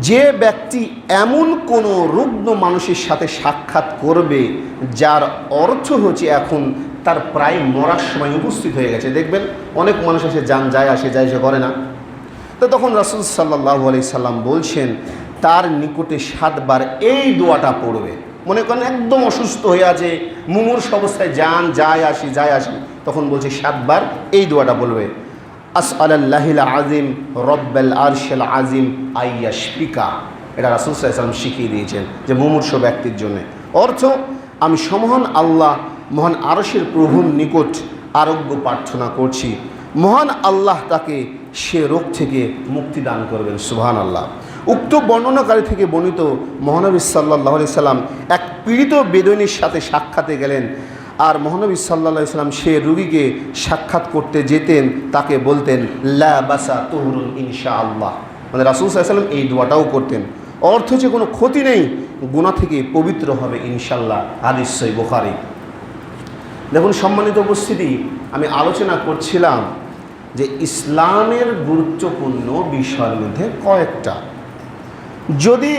যে ব্যক্তি এমন কোনো রুগ্ন মানুষের সাথে সাক্ষাৎ করবে যার অর্থ হচ্ছে এখন তার প্রায় মরার সময় উপস্থিত হয়ে গেছে। দেখবেন অনেক মানুষ এসে যান যায় আসে যায় সে করে না, তো তখন রাসূল সাল্লাল্লাহু আলাইহি সাল্লাম বলছেন তার নিকটে 7 বার এই দোয়াটা পড়বে। মনে করেন একদম অসুস্থ হয়ে আছে, মুমূর্ষু অবস্থায় যান যায় আসি, তখন বলছে 7 বার এই দোয়াটা বলবে, আসআলাল্লাহিল আযীম রব্বাল আরশিল আযীম আইয়াশফিকা। এটা রাসূল সাল্লাল্লাহু আলাইহি সাল্লাম শিখিয়ে দিয়েছেন যে মুমূর্ষু ব্যক্তির জন্য। অর্থ, আমি সমহান আল্লাহ মহান আরশের প্রভুর নিকট আরোগ্য প্রার্থনা করছি, মহান আল্লাহ তাকে সে রোগ থেকে মুক্তি দান করবেন। সুবহানাল্লাহ। উক্ত বর্ণনাকারী থেকে বর্ণিত মহানবী সাল্লাল্লাহু আলাইহি সাল্লাম এক পীড়িত বেদুইনের সাথে সাক্ষাতে গেলেন, আর মহানবী সাল্লাল্লাহু আলাইহি সাল্লাম সে রোগীকে সাক্ষাৎ করতে যেতেন তাকে বলতেন লা বাসা তুহরুন ইনশাআল্লাহ। মানে রাসূল সাল্লাল্লাহু আলাইহি সাল্লাম এই দোয়াটাও করতেন। অর্থ হচ্ছে কোনো ক্ষতি নেই, গুনাহ থেকে পবিত্র হবে ইনশাআল্লাহ। হাদিস সহিহ বুখারী। দেখুন সম্মানিত উপস্থিতি, আমি আলোচনা করছিলাম যে ইসলামের গুরুত্বপূর্ণ বিষয়ের মধ্যে কয়েকটা। যদি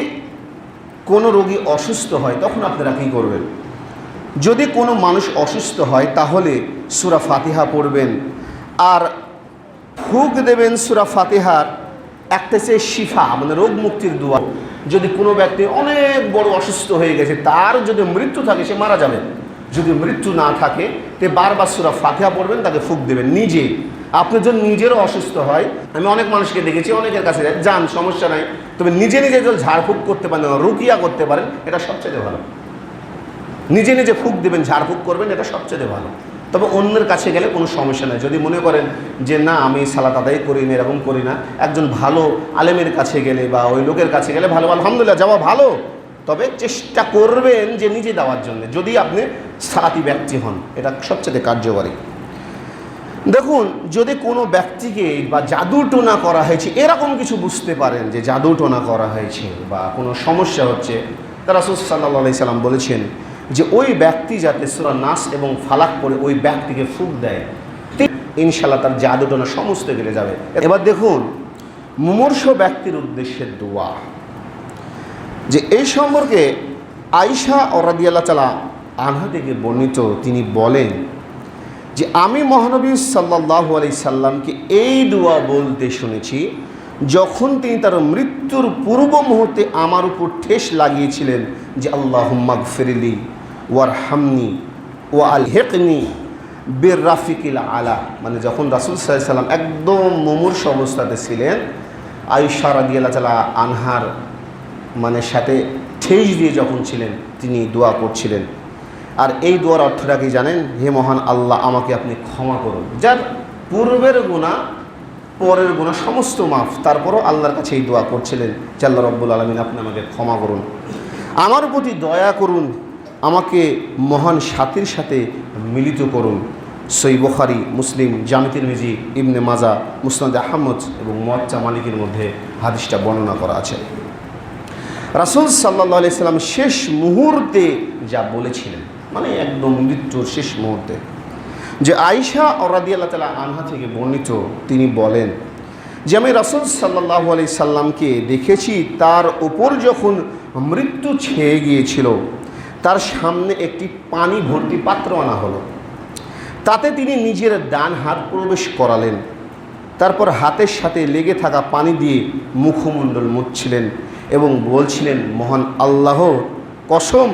কোনো রোগী অসুস্থ হয় তখন আপনারা কী করবেন? যদি কোনো মানুষ অসুস্থ হয় তাহলে সূরা ফাতিহা পড়বেন, আর ফুঁক দেবেন সূরা ফাতিহার। একটা হচ্ছে শিফা, মানে রোগ মুক্তির দোয়া। যদি কোনো ব্যক্তি অনেক বড় অসুস্থ হয়ে গেছে, তার যদি মৃত্যু থাকে সে মারা যাবে, যদি মৃত্যু না থাকে তে বারবার সূরা ফাতিহা পড়বেন, তাকে ফুঁক দেবেন নিজে। আপনার জন্য নিজেরও অসুস্থ হয়, আমি অনেক মানুষকে দেখেছি, অনেকের কাছে যান সমস্যা নাই, তবে নিজে নিজে যদি ঝাড়ফুঁক করতে পারেন, রুকিয়া করতে পারেন, এটা সবচেয়ে ভালো। নিজে নিজে ফুঁক দেবেন, ঝাড়ফুঁক করবেন, এটা সবচেয়ে ভালো। তবে অন্যের কাছে গেলে কোনো সমস্যা নেই। যদি মনে করেন যে না আমি সালাত আদায় করি না, এরকম করি না, একজন ভালো আলেমের কাছে গেলে বা ওই লোকের কাছে গেলে ভালো, আলহামদুলিল্লাহ যাওয়া ভালো। তবে চেষ্টা করবেন যে নিজে দেওয়ার জন্য, যদি আপনি সালাতি ব্যক্তি হন, এটা সবচেয়ে কার্যকরী। দেখুন, যদি কোনো ব্যক্তিকে বা জাদু টোনা করা হয়েছে এরকম কিছু বুঝতে পারেন যে জাদু টোনা করা হয়েছে বা কোনো সমস্যা হচ্ছে, তা রাসূল সাল্লাল্লাহু আলাইহি সাল্লাম বলেছেন যে ওই ব্যক্তি যাতে সূরা নাস এবং ফালাক পড়ে ওই ব্যক্তিকে ফুঁক দেয়, ইনশাআল্লাহ তার জাদু টোনা সমস্ত কেটে যাবে। এবার দেখুন মুমূর্ষু ব্যক্তির উদ্দেশ্যে দোয়া, যে এই সম্পর্কে আয়েশা রাদিয়াল্লাহু তাআলা আনহা থেকে বর্ণিত, তিনি বলেন যে আমি মহানবী সাল্লাল্লাহু আলাইহি সাল্লামকে এই দোয়া বলতে শুনেছি যখন তিনি তার মৃত্যুর পূর্ব মুহূর্তে আমার উপর ঠেস লাগিয়েছিলেন যে আল্লাহুম্মা গফিরলি ওয়ারহামনি ওয়া আলহিকনি বিররাফিকিল আলা। মানে যখন রাসূল সাল্লাল্লাহু আলাইহি সাল্লাম একদম মুমূর্ষু অবস্থাতে ছিলেন, আয়েশা রাদিয়াল্লাহু তাআলা আনহার মানে সাথে ঠেস দিয়ে যখন ছিলেন তিনি দোয়া করছিলেন। আর এই দোয়ার অর্থটা কি জানেন? হে মহান আল্লাহ, আমাকে আপনি ক্ষমা করুন, যার পূর্বের গুনাহ পরের গুনাহ সমস্ত মাফ। তারপরও আল্লাহর কাছে এই দোয়া করছিলেন যে আল্লাহ রব্বুল আলামিন আপনি আমাকে ক্ষমা করুন, আমার প্রতি দয়া করুন, আমাকে মহান সাথীর সাথে মিলিত করুন। সহিহ বুখারী, মুসলিম, জামি তিরমিজি, ইবনে মাজা, মুসনাদ আহমদ এবং মুওয়াত্তা মালিকের মধ্যে হাদিসটা বর্ণনা করা আছে। রাসূল সাল্লাল্লাহু আলাইহি সাল্লাম শেষ মুহূর্তে যা বলেছিলেন, মানে একদম মৃত্যুর শেষ মুহূর্তে, যে আয়েশা রাদিয়াল্লাহু তাআলা আনহা থেকে বর্ণিত, তিনি বলেন যে আমি রাসূল সাল্লাল্লাহু আলাইহি সাল্লামকে দেখেছি তার উপর যখন মৃত্যু ছেয়ে গিয়েছিল, তার সামনে একটি পানি ভর্তি পাত্র আনা হলো, তাতে তিনি নিজের ডান হাত প্রবেশ করালেন, তারপর হাতের সাথে লেগে থাকা পানি দিয়ে মুখমণ্ডল মুছছিলেন এবং বলছিলেন মহান আল্লাহ কসম,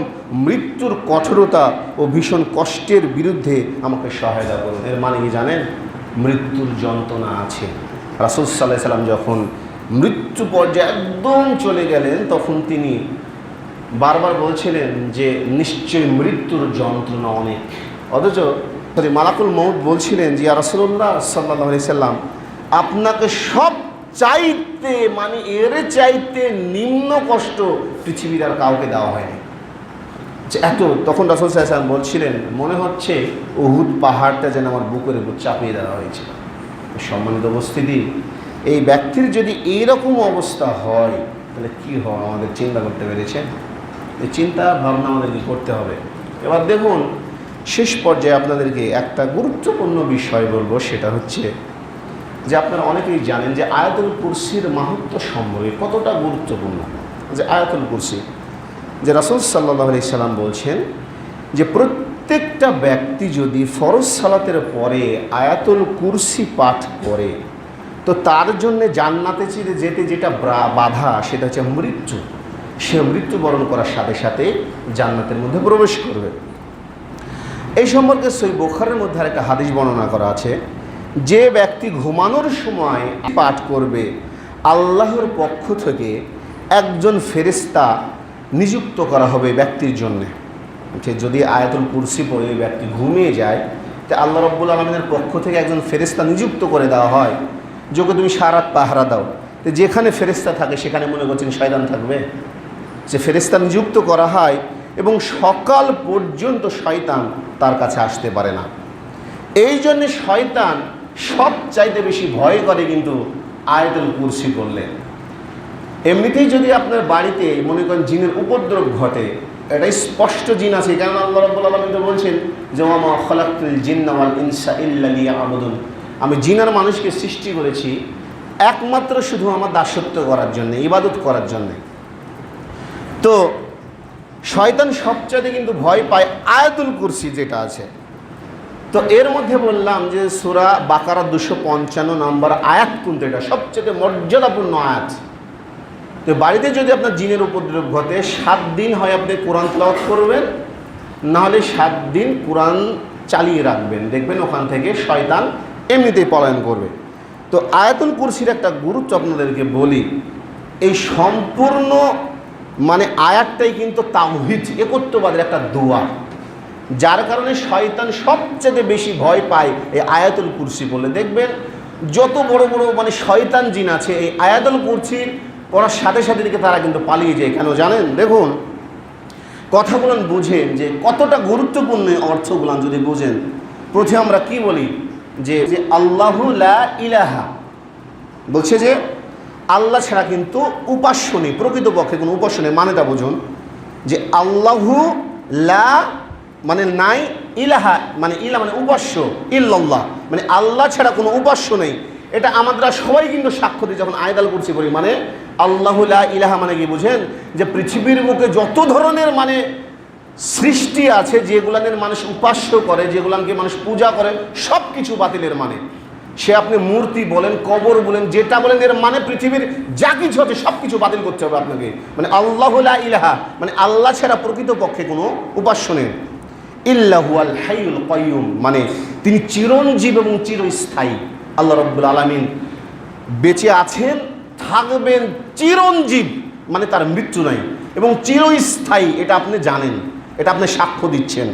মৃত্যুর কঠোরতা ও ভীষণ কষ্টের বিরুদ্ধে আমাকে সহায়তা করুন। এর মানে কি জানেন? মৃত্যুর যন্ত্রণা আছে। রাসূল সাল্লাল্লাহু আলাইহি সাল্লাম যখন মৃত্যু পর্যায়ে একদম চলে গেলেন তখন তিনি বারবার বলছিলেন যে নিশ্চয়ই মৃত্যুর যন্ত্রণা অনেক। অথচ মালাকুল মউত বলছিলেন যে ইয়া রাসূলুল্লাহ সাল্লাল্লাহু আলাইহি সাল্লাম, আপনাকে সব চাইতে মানে এর চাইতে নিম্ন কষ্ট পৃথিবীর আর কাউকে দেওয়া হয়নি। যে এত, তখন রাসূল সাল্লাল্লাহু আলাইহি ওয়াসাল্লাম বলছিলেন মনে হচ্ছে উহুদ পাহাড়টা যেন আমার বুকের উপর চাপিয়ে দেওয়া হয়েছিল। সম্মানিত উপস্থিতি, এই ব্যক্তির যদি এইরকম অবস্থা হয় তাহলে কি হয় আমাদের চিন্তা করতে পেরেছেন? এই চিন্তা ভাবনা আমাদেরকে করতে হবে। এবার দেখুন, শেষ পর্যায়ে আপনাদেরকে একটা গুরুত্বপূর্ণ বিষয় বলবো, সেটা হচ্ছে যে আপনারা অনেকেই জানেন যে আয়াতুল কুরসির মাহাত্ম্য সম্পর্কে কতটা গুরুত্বপূর্ণ। যে আয়াতুল কুরসি, যে রাসূল সাল্লাল্লাহু আলাইহি সাল্লাম বলছেন যে প্রত্যেকটা ব্যক্তি যদি ফরজ সালাতের পরে আয়াতুল কুরসি পাঠ করে তো তার জন্য জান্নাতে যেতে যেটা বাধা সেটা হচ্ছে মৃত্যু। সে মৃত্যুবরণ করার সাথে সাথে জান্নাতের মধ্যে প্রবেশ করবে। এই সম্পর্কে সহিহ বুখারীর মধ্যে একটা হাদিস বর্ণনা করা আছে, যে ব্যক্তি ঘুমানোর সময় পাঠ করবে আল্লাহর পক্ষ থেকে একজন ফেরেশতা নিযুক্ত করা হবে ব্যক্তির জন্যে। যদি আয়াতুল কুরসি পড়ে ওই ব্যক্তি ঘুমিয়ে যায় তো আল্লাহ রাব্বুল আলামিনের পক্ষ থেকে একজন ফেরেশতা নিযুক্ত করে দেওয়া হয়, যোগে তুমি সারা রাত পাহারা দাও। তো যেখানে ফেরেশতা থাকে সেখানে মনে করছেন শয়তান থাকবে? যে ফেরেশতা নিযুক্ত করা হয় এবং সকাল পর্যন্ত শয়তান তার কাছে আসতে পারে না। এই জন্যে শয়তান সবচাইতে বেশি ভয় করে কিন্তু আয়াতুল কুরসি করলে। এমনিতেই যদি আপনার বাড়িতে মনে করেন জিনের উপদ্রব ঘটে, এটাই স্পষ্ট জিন আছে, কারণ আল্লাহ রাব্বুল আলামিন তো বলছেন যে ওয়া মা খালাকতুল জিন্না ওয়াল ইনসা ইল্লা লিয়াবুদুন, আমি জিন আর মানুষকে সৃষ্টি করেছি একমাত্র শুধু আমার দাসত্ব করার জন্য, ইবাদত করার জন্য। তো শয়তান সবচাইতে কিন্তু ভয় পায় আয়াতুল কুরসি যেটা আছে। তো এর মধ্যে বললাম যে সূরা বাকারা 255 নম্বর আয়াত কিন্তু এটা সবচেয়ে মর্যাদাপূর্ণ আয়াত। তো বাড়িতে যদি আপনার জিনের উপদ্রব ঘটে 7 দিন হয় আপনি কোরআন তেলাওয়াত করবেন, নাহলে 7 দিন কোরআন চালিয়ে রাখবেন, দেখবেন ওখান থেকে শয়তান এমনিতেই পলায়ন করবে। তো আয়াতুল কুরসির একটা গুরুত্ব আপনাদেরকে বলি, এই সম্পূর্ণ মানে আয়াতটাই কিন্তু তাওহীদ একত্ববাদের একটা দোয়া, যার কারণে শয়তান সবচেয়ে বেশি ভয় পায় এই আয়াতুল কুরসি বলে। দেখবেন যত বড় বড় মানে শয়তান জিন আছে এই আয়াতুল কুরসি পড়ার সাথে সাথে দিকে তারা কিন্তু পালিয়ে যায়। কেন জানেন? দেখুন কথাগুলো বুঝেন যে কতটা গুরুত্বপূর্ণ অর্থগুলো যদি বুঝেন। প্রথমে আমরা কি বলি যে আল্লাহু লা ইলাহা, বলছে যে আল্লাহ ছাড়া কিন্তু উপাস্য নেই, প্রকৃতপক্ষে কোনো উপাস্য নেই। মানেটা বুঝুন যে আল্লাহু লা মানে নাই, ইলাহা মানে ইলা মানে উপাস্য, ইল্লাল্লাহ মানে আল্লাহ ছাড়া কোনো উপাস্য নেই। এটা আমরা সবাই কিন্তু সাক্ষ্য দিই যখন আয়াতুল কুরসি পড়ি। মানে আল্লাহু লা ইলাহা মানে কি বুঝেন? যে পৃথিবীর বুকে যত ধরনের মানে সৃষ্টি আছে যেগুলানের মানুষ উপাস্য করে, যেগুলানকে মানুষ পূজা করে, সব কিছু বাতিলের মানে। সে আপনি মূর্তি বলেন, কবর বলেন, যেটা বলেন, এর মানে পৃথিবীর যা কিছু আছে সব কিছু বাতিল করতে হবে আপনাকে। মানে আল্লাহু লা ইলাহা মানে আল্লাহ ছাড়া প্রকৃতপক্ষে কোনো উপাস্য নেই। ইল্লাহু আল হাইয়ুল কাইয়ুম মানে তিনি চিরঞ্জীব এবং চিরস্থায়ী। আল্লাহ রাব্বুল আলামিন বেঁচে আছেন, থাকবেন, চিরঞ্জীব মানে তার মৃত্যু নাই, এবং চিরস্থায়ী এটা আপনি জানেন, এটা আপনি সাক্ষ্য দিচ্ছেন।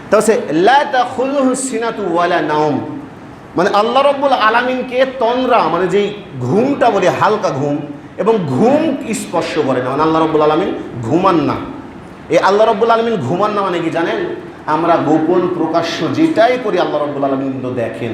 তাহলে লা তাখুযুহু সিনাতু ওয়ালা নাওম মানে আল্লাহ রাব্বুল আলামিনকে তন্দ্রা মানে যেই ঘুমটা বলে হালকা ঘুম, এবং ঘুম স্পর্শ করে না, মানে আল্লাহ রাব্বুল আলামিন ঘুমান না। এই আল্লাহ রাব্বুল আলামিন ঘুমান না মানে কি জানেন? আমরা গোপন প্রকাশ্য যেটাই করি আল্লাহ রাব্বুল আলামিন কিন্তু দেখেন।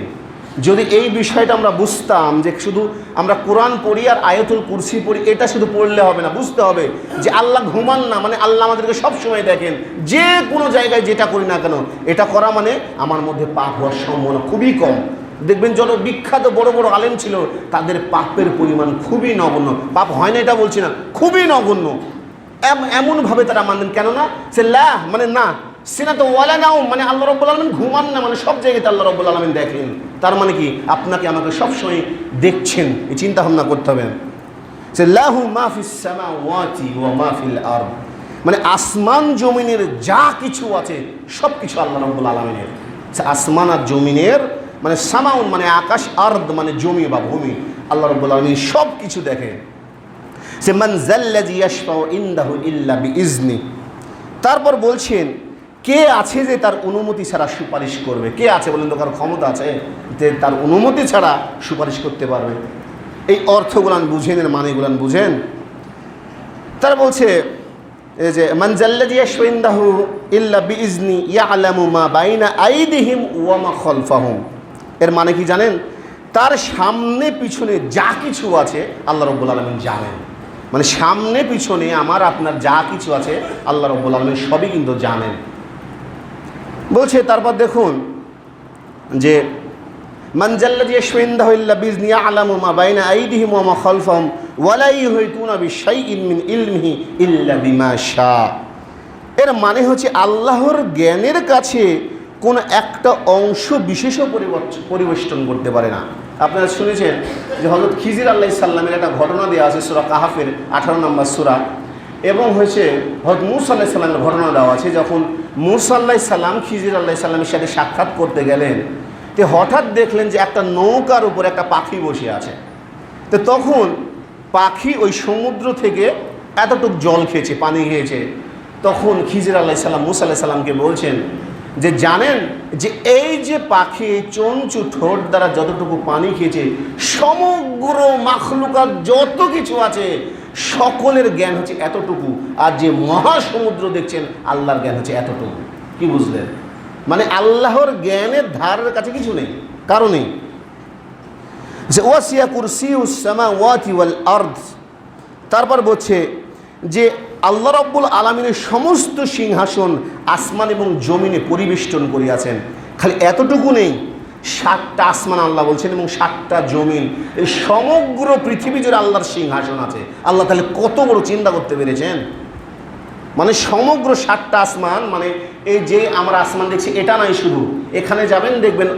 যদি এই বিষয়টা আমরা বুঝতাম যে শুধু আমরা কোরআন পড়ি আর আয়াতুল কুরসি পড়ি, এটা শুধু পড়লে হবে না, বুঝতে হবে যে আল্লাহ ঘুমান না মানে আল্লাহ আমাদেরকে সবসময় দেখেন। যে কোনো জায়গায় যেটা করি না কেন এটা করা মানে আমার মধ্যে পাপ হওয়ার সম্ভাবনা খুবই কম। দেখবেন যত বিখ্যাত বড় বড় আলেম ছিল তাদের পাপের পরিমাণ খুবই নগণ্য, পাপ হয় না এটা বলছি না, খুবই নগণ্য। এমনভাবে তারা মানতেন, কেননা সে লা মানে না, সিনাতু ওয়ালা নাওম মানে আল্লাহ রাব্বুল আলামিন ঘুমান না মানে সব জায়গাতে আল্লাহ রাব্বুল আলামিন দেখেন। তার মানে কি আপনাকে আমাকে সবসময় দেখছেন, এই চিন্তা ভাবনা করতে হবে। সে লাহু মা ফিস সামাওয়াতি ওয়া মা ফিল আরদ মানে আসমান জমিনের যা কিছু আছে সব কিছু আল্লাহ রাব্বুল আলামিনের। আসমান আর জমিনের মানে সামাউন মানে আকাশ, আরদ মানে জমি বা ভূমি, আল্লাহ রাব্বুল আলামিন সব কিছু দেখে। সে মান যাল্লাযী ইয়াশফাউ ইনদাহু ইল্লা বিইজনি। তারপর বলছেন কে আছে যে তার অনুমতি ছাড়া সুপারিশ করবে? কে আছে বলেন তো? কার ক্ষমতা আছে যে তার অনুমতি ছাড়া সুপারিশ করতে পারবে? এই অর্থগুলান বুঝেন, এর মানেগুলান বুঝেন। তারা বলছে এই যে মান যাল্লাযী ইয়াশফাউ ইনদাহু ইল্লা বিইজনি ইয়ালামু মা বাইনা আইদিহিম ওয়া মা খালফাহুম। এর মানে কি জানেন? তার সামনে পিছনে যা কিছু আছে আল্লাহ রাব্বুল আলামিন জানেন। মানে সামনে পিছনে আমার আপনার যা কিছু আছে আল্লাহ রাব্বুল আলামিন সবই কিন্তু জানেন। বলছে তারপর দেখুন যে মান জাল্লাযী ইয়াশফাউ ইনদাহু ইল্লা বিইযনিহি ইয়া'লামু মা বাইনা আইদিহিম ওয়া মা খালফাহুম ওয়া লা ইউহিতুনা বিশাইইন মিন ইলমিহি ইল্লা বিমা শা। এর মানে হচ্ছে আল্লাহর জ্ঞানের কাছে কোনো একটা অংশ বিশেষও পরিবেষ্টন করতে পারে না। আপনারা শুনেছেন যে হযরত খিজির আলাইহিস সালামের একটা ঘটনা দেওয়া আছে সূরা কাহাফের 18 নম্বর সূরা, এবং হচ্ছে হযরত মূসা আলাইহিস সালামের ঘটনা দেওয়া আছে। যখন মূসা আলাইহিস সালাম খিজির আলাইহিস সালামের সাথে সাক্ষাৎ করতে গেলেন, তো হঠাৎ দেখলেন যে একটা নৌকার উপর একটা পাখি বসে আছে। তো তখন পাখি ওই সমুদ্র থেকে এতটুক জল খেয়েছে, পানি খেয়েছে। তখন খিজির আলাইহিস সালাম মূসা আলাইহিস সালামকে বলছেন যে জানেন যে এই যে পাখি এই চঞ্চু ঠোঁট দ্বারা যতটুকু পানি খেয়েছে, সমগ্র মাখলুকাত যত কিছু আছে সকলের জ্ঞান হচ্ছে এতটুকু, আর যে মহাসমুদ্র দেখছেন আল্লাহর জ্ঞান হচ্ছে এতটুকু। কি বুঝলেন? মানে আল্লাহর জ্ঞানের ধারের কাছে কিছু নেই, কারণে যে ওয়াসিয়া কুরসিউস সামাওয়াতি ওয়াল আরদ। তারপর বলছে যে আল্লাহ রাব্বুল আলামিনের সমস্ত সিংহাসন আসমান এবং জমিনে পরিবেষ্টন করিয়াছেন। খালি এতটুকু নেই, 7টা আসমান আল্লাহ বলছেন এবং 7টা জমিন, এই সমগ্র পৃথিবী জুড়ে আল্লাহর সিংহাসন আছে। আল্লাহ তাহলে কত বড় চিন্তা করতে পেরেছেন। মানে সমগ্র 7টা আসমান, মানে এই যে আমরা আসমান দেখছি এটা নাই, শুধু এখানে যাবেন দেখবেন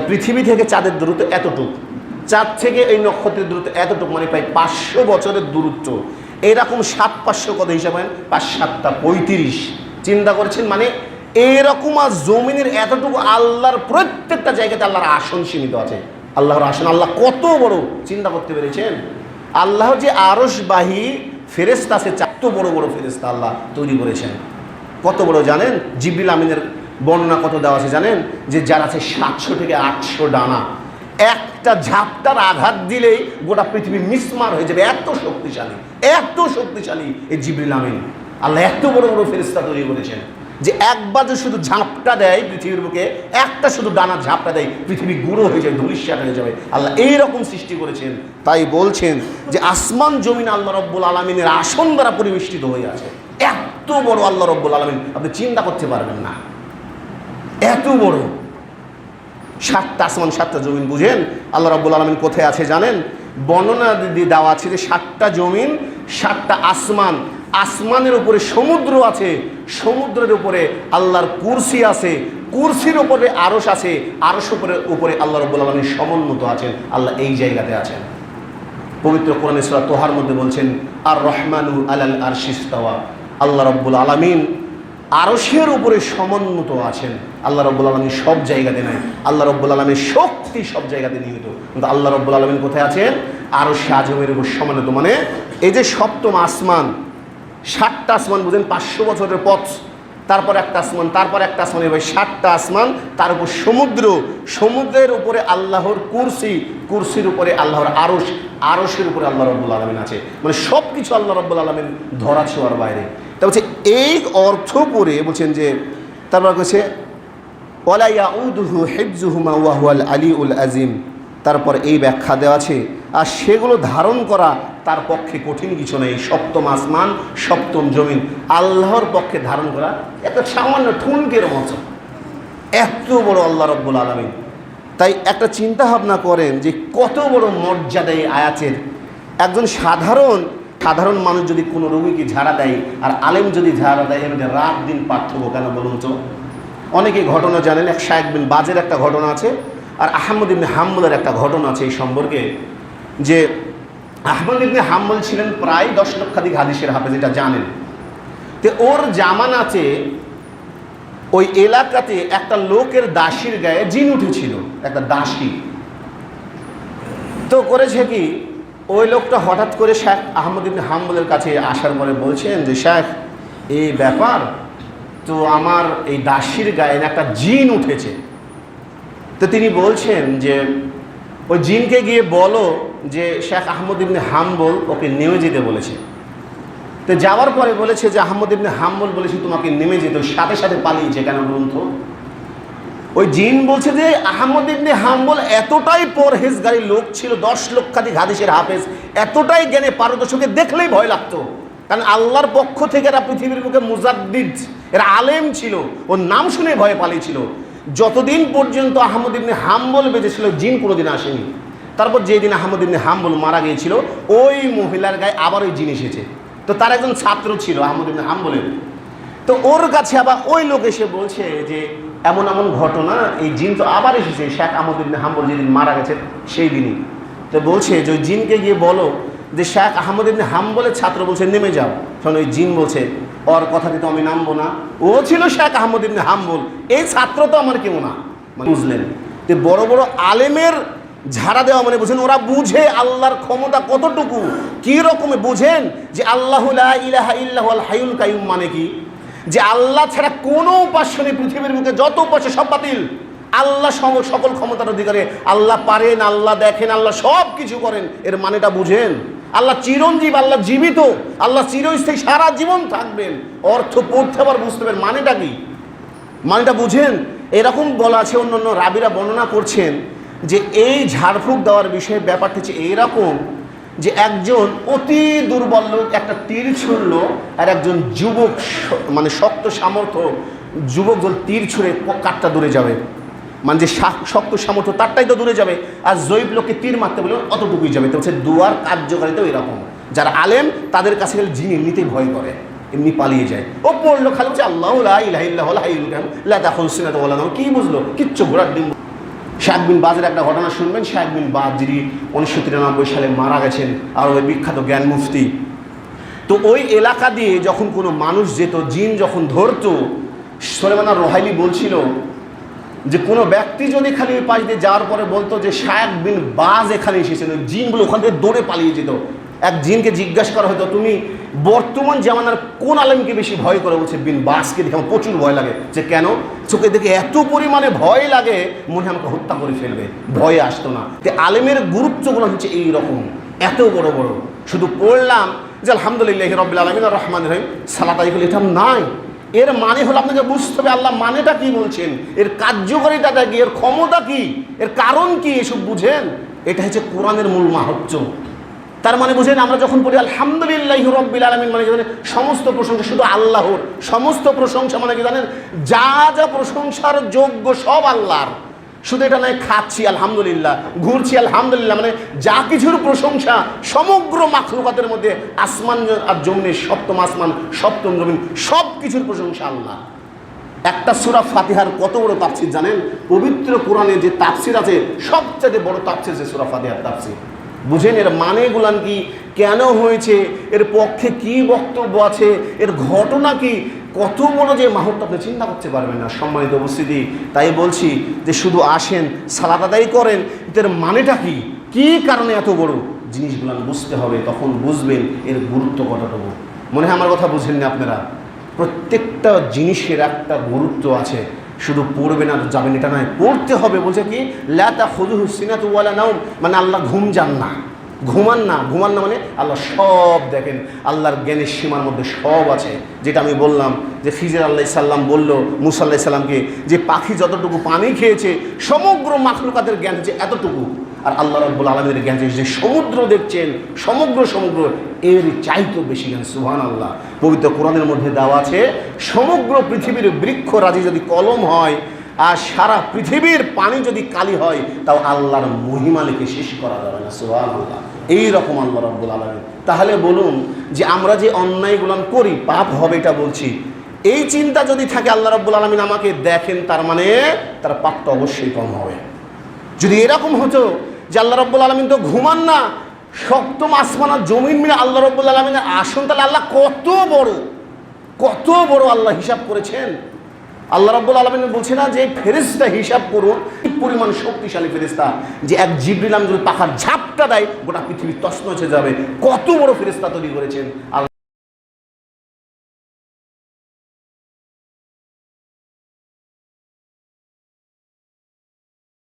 পৃথিবী থেকে চাঁদের দূরত্ব এতটুকু, চাঁদ থেকে এই নক্ষত্রের দূরত্ব এতটুকু, মানে প্রায় 500 বছরের দূরত্ব। এইরকম 7-500 কত হিসাবে 5-7টা 35 চিন্তা করছেন। মানে এইরকম আর জমিনের এতটুকু আল্লাহর প্রত্যেকটা জায়গাতে আল্লাহর আসন সীমিত আছে। আল্লাহর আসন, আল্লাহ কত বড় চিন্তা করতে পেরেছেন। আল্লাহ যে আরশবাহী ফেরেশতা আছে, 4 বড় বড় ফেরেশতা আল্লাহ তৈরি করেছেন। কত বড় জানেন? জিবরিল আমিনের বর্ণনা কত দেওয়া আছে জানেন? যে যার আছে 700 থেকে 800 ডানা, একটা ঝাপটার আঘাত দিলেই গোটা পৃথিবী মিসমার হয়ে যাবে। এত শক্তিশালী, এত শক্তিশালী এই জিবরিল আমিন। আল্লাহ এত বড় বড় ফেরেশতা তৈরি করেছেন যে একবার যে শুধু ঝাপটা দেয় পৃথিবীর বুকে, একটা শুধু ডানার ঝাপটা দেয়, পৃথিবী গুঁড়ো হয়ে যায়, ধূলিসাৎ হয়ে যাবে। আল্লাহ এইরকম সৃষ্টি করেছেন। তাই বলছেন যে আসমান জমিন আল্লাহ রব্বুল আলামিনের আসন দ্বারা পরিবেষ্টিত হয়ে আছে। এত বড় আল্লাহ রব্বুল আলামিন, আপনি চিন্তা করতে পারবেন না, এত বড়। 7টা আসমান 7টা জমিন, বুঝেন আল্লাহ রাব্বুল আলামিন কোথায় আছে জানেন? বর্ণনা দেওয়া আছে যে 7টা জমিন 7টা আসমান, আসমানের উপরে সমুদ্র আছে, সমুদ্রের উপরে আল্লাহর কুরসি আছে, কুরসির উপরে আরশ আছে, আরশ উপরে আল্লাহ রাব্বুল আলামিন সমুন্নত আছেন। আল্লাহ এই জায়গাতে আছেন। পবিত্র কোরআনে সূরা তোহার মধ্যে বলছেন আর রহমানু আলাল আরশিস তাওয়া। আল্লাহ রাব্বুল আলামিন আরশের উপরে সমুন্নত আছেন। আল্লাহ রাব্বুল আলামিন সব জায়গাতে নাই, আল্লাহ রাব্বুল আলামিনের শক্তি সব জায়গাতে নিহিত, কিন্তু আল্লাহ রাব্বুল আলামিন কোথায় আছেন? আরশে আযমের উপর সমুন্নত। মানে এই যে 7ম আসমান, 7টা আসমান বুঝেন 500 বছরের পথ, তারপর একটা আসমান, তারপর একটা আসমান, এবার 7টা আসমান, তার উপর সমুদ্র, সমুদ্রের উপরে আল্লাহর কুরসি, কুরসির উপরে আল্লাহর আরশ, আরশের উপরে আল্লাহ রাব্বুল আলামিন আছে। মানে সব কিছু আল্লাহ রাব্বুল আলামিন ধরা ছোঁয়ার বাইরে। তা বলছে এই অর্থ পড়ে বলছেন যে তারপর বলছে ওয়ালা ইয়াউদুহু হিফযুহুমা ওয়া হুয়াল আলিউল আযীম। তারপর এই ব্যাখ্যা দেওয়া আছে, আর সেগুলো ধারণ করা তার পক্ষে কঠিন কিছু নেই। 7ম আসমান 7ম জমিন আল্লাহর পক্ষে ধারণ করা একটা সামান্য ঠুনকের মতো, এত বড় আল্লাহ রাব্বুল আলামিন। তাই একটা চিন্তা ভাবনা করেন যে কত বড় মর্যাদা এই আয়াতের। একজন সাধারণ মানুষ যদি কোনো রোগীকে ঝাড়া দেয় আর আলেম যদি ঝাড়া দেয়, এর মধ্যে রাত দিন পার্থক্য কেন বলুন তো? অনেকে ঘটনা জানেন, এক শায়েখ বিন বাজের একটা ঘটনা আছে, আর আহমদ ইবনে হাম্বলের একটা ঘটনা আছে এই সম্পর্কে। যে আহমদ ইবনে হাম্বল ছিলেন প্রায় 10 লক্ষাধিক হাদিসের হাফেজ, এটা জানেন। তো ওর জামানাতে ওই এলাকাতে একটা লোকের দাসীর গায়ে জিন উঠেছিল, একটা দাসী। তো করেছে কি, ওই লোকটা হঠাৎ করে শেখ আহমদ ইবনে হাম্বলের কাছে আসার পরে বলছেন যে শেখ এই ব্যাপার, তো আমার এই দাসীর গায়ে একটা জিন উঠেছে। তো তিনি বলছেন যে ওই জিনকে গিয়ে বলো যে শেখ আহমদ ইবনে হাম্বল ওকে নেমে যেতে বলেছে। তো যাওয়ার পরে বলেছে যে আহমদ ইবনে হাম্বল বলেছে তোমাকে নেমে যেতে, সাথে সাথে পালিয়েছে কেন বলুন তো? ওই জিন বলছে যে আহমদ ইবনে হাম্বল এতটাই পরহেজগারী লোক ছিল, 10 লক্ষাধিক হাদিসের হাফেজ, এতটাই জ্ঞানে পারদর্শীকে দেখলেই ভয় লাগতো। কারণ আল্লাহর পক্ষ থেকে এরা পৃথিবীর বুকে মুজাদ্দিদ, এরা আলেম ছিল, ওর নাম শুনে ভয়ে পালিয়েছিল। যতদিন পর্যন্ত আহমদ ইবনে হাম্বল বেঁচে ছিল জিন কোনোদিন আসেনি। তারপর যেদিন আহমদ ইবনে হাম্বল মারা গিয়েছিল ওই মহিলার গায়ে আবার ওই জিন এসেছে। তো তার একজন ছাত্র ছিল আহমদ ইবনে হাম্বলের, তো ওর কাছে আবার ওই লোক এসে বলছে যে এমন এমন ঘটনা, এই জিন তো আবার এসেছে শেখ আহমদ ইবনে হাম্বল যেদিন মারা গেছে সেই দিনই। তো বলছে যে ওই জিনকে গিয়ে বলো যে শেখ আহমদ ইবনে হাম্বলের ছাত্র বলছে নেমে যাও। তখন ওই জিন বলছে ওর কথাটি তো আমি নামবো না, ও ছিল শেখ আহমদ ইবনে হাম্বল, এই ছাত্র তো আমার কেউ না। বুঝলেন? তো বড় বড় আলেমের ঝাড়া দেওয়া মানে বুঝেন ওরা বুঝে আল্লাহর ক্ষমতা কতটুকু, কি রকমে বুঝেন যে আল্লাহু লা ইলাহা ইল্লাহুল হাইয়ুল কাইয়ুম মানে কি, যে আল্লাহ ছাড়া কোনো উপাস্য নেই পৃথিবীর বুকে, যত উপাস্য সব বাতিল। আল্লাহ সকল ক্ষমতার অধিকারে, আল্লাহ পারেন, আল্লাহ দেখেন, আল্লাহ সব কিছু করেন। এর মানেটা বুঝেন? আল্লাহ চিরঞ্জীব, আল্লাহ জীবিত, আল্লাহ চিরস্থায়ী, সারা জীবন থাকবেন। অর্থ পড়তে আবার বুঝতে পারেন মানেটা কি, মানেটা বুঝেন? এরকম বলা আছে, অন্য অন্য রাবিরা বর্ণনা করছেন যে এই ঝাড়ফুঁক দেওয়ার বিষয়ে ব্যাপারটা হচ্ছে এইরকম যে একজন অতি দুর্বল লোক একটা তীর ছুঁড়ল, আর একজন যুবক মানে শক্ত সামর্থ্য যুবক যখন তীর ছুঁড়ে কাঠটা দূরে যাবে, মানে যে শক্ত সামর্থ্য তারটাই তো দূরে যাবে, আর জৈব লোককে তীর মারতে বলে অতটুকুই যাবে। তো হচ্ছে দুয়ার কার্যকারিতাও এরকম, যারা আলেম তাদের কাছে গেলে জিন এমনিতেই ভয় করে, এমনি পালিয়ে যায়। ও পড়লো খালি হচ্ছে আল্লাহু লা ইলাহা ইল্লাহুল হাইয়ুল কাইয়ুম লা তাখুযুহু সিনাতুন ওয়া লা নাওম, কি বুঝলো? কিচ্ছু ঘোরার ডিম। শেখ বিন বাজের একটা ঘটনা শুনবেন। শেখ বিন বাজ যিনি 1993 সালে মারা গেছেন, আর ওই বিখ্যাত জ্ঞান মুফতি। তো ওই এলাকা দিয়ে যখন কোনো মানুষ যেত, জিন যখন ধরতো, সুলাইমান আর-রুহাইলি বলছিল যে কোনো ব্যক্তি যদি খালি ওই পাশ দিয়ে যাওয়ার পরে বলতো যে শেখ বিন বাজ এখানে এসেছেন, ওই জিনগুলো ওখান থেকে দৌড়ে পালিয়ে যেত। এক জিনকে জিজ্ঞাসা করা হতো তুমি বর্তমান জামানার কোন আলেমকে বেশি ভয় করে? বলছে বিন বাজকে দেখে আমার প্রচুর ভয় লাগে। যে কেন? চোখে দেখে এত পরিমাণে ভয় লাগে মনে আমাকে হত্যা করে ফেলবে, ভয়ে আসতো না। তো আলেমের গুরুত্বগুলো হচ্ছে এইরকম, এত বড় বড়। শুধু পড়লাম যে আলহামদুলিল্লাহি রাব্বিল আলামিন আর রহমানির রহিম সালাত আলাইহি এটা নাই। এর মানে হলো আপনাকে বুঝতে হবে আল্লাহ মানেটা কি বলছেন, এর কার্যকারিতাটা কি, এর ক্ষমতা কি, এর কারণ কি, এসব বুঝেন? এটা হচ্ছে কোরআনের মূল মাহাত্ম্য। তার মানে বুঝেন আমরা যখন বলি আলহামদুলিল্লাহি রাব্বিল আলামিন মানে কি জানেন? সমস্ত প্রশংসা শুধু আল্লাহর। সমস্ত প্রশংসা মানে কি জানেন? যা যা প্রশংসার যোগ্য সব আল্লাহর। শুধু এটা নয় খাচ্ছি আলহামদুলিল্লাহ, ঘুরছি আলহামদুলিল্লাহ, মানে যা কিছুর প্রশংসা সমগ্র মাখলুকাতের মধ্যে, আসমান আর জমিনের সপ্তম আসমান সপ্তম জমিন সব কিছুর প্রশংসা আল্লাহ। একটা সূরা ফাতিহার কত বড় তাফসীর জানেন? পবিত্র কোরআনে যে তাফসীর আছে সবচেয়ে বড় তাফসীর যে সূরা ফাতিহার তাফসীর। বুঝেন এর মানেগুলান কি, কেন হয়েছে, এর পক্ষে কি বক্তব্য আছে, এর ঘটনা কি, কত বড় যে মাহাত্ম্য আপনি চিন্তা করতে পারবেন না। সম্মানিত উপস্থিতি, তাই বলছি যে শুধু আসেন সালাত আদায় করেন, এর মানেটা কি, কি কারণে এত বড় জিনিসগুলো বুঝতে হবে, তখন বুঝবেন এর গুরুত্ব কতটুকু। মনে হয় আমার কথা বুঝেন না আপনারা? প্রত্যেকটা জিনিসের একটা গুরুত্ব আছে, শুধু পড়বেন আর যাবেন এটা নয়, পড়তে হবে। বলছে কি লা তাখুযুহু সিনাতুন ওয়া লা নাওম, মানে আল্লাহ ঘুম যান না, ঘুমান না। ঘুমান না মানে আল্লাহ সব দেখেন, আল্লাহর জ্ঞানের সীমার মধ্যে সব আছে। যেটা আমি বললাম যে খিজির আলাইহিস সালাম বলল মুসা আলাইহিস সালামকে যে পাখি যতটুকু পানি খেয়েছে সমগ্র মাখলুকাতের জ্ঞান হচ্ছে এতটুকু, আর আল্লাহ রাব্বুল আলামিনের জ্ঞান যে সমুদ্র দেখছেন সমগ্র এর চাইতে বেশি জ্ঞান। সুবহানাল্লাহ। পবিত্র কোরআনের মধ্যে দেওয়া আছে সমগ্র পৃথিবীর বৃক্ষরাজি যদি কলম হয় আর সারা পৃথিবীর পানি যদি কালি হয় তাও আল্লাহর মহিমা লিখে শেষ করা যাবে না। সুবহানাল্লাহ। এইরকম আল্লাহ রাব্বুল আলামিন। তাহলে বলুন যে আমরা যে অন্যায়গুলো করি পাপ হবে, এটা বলছি, এই চিন্তা যদি থাকে আল্লাহ রাব্বুল আলামিন আমাকে দেখেন, তার মানে তার পাপটা অবশ্যই কম হবে। যদি এরকম হতো যে আল্লাহ রাব্বুল আলামিন তো ঘুমান না, সপ্তম আসমান আর জমিন মিলে আল্লাহ রাব্বুল আলামিনের আসন, তাহলে আল্লাহ কত বড় আল্লাহ হিসাব করেছেন। আল্লাহ রাব্বুল আলামিন বলছে না যে ফেরেশতা হিসাব করুন, পরিমাণ শক্তিশালী ফেরেশতা যে এক জিবরিল আমিন যদি পাখার ঝাপটা দেয় গোটা পৃথিবী তছনছ হয়ে যাবে, কত বড় ফেরেশতা তৈরি করেছেন।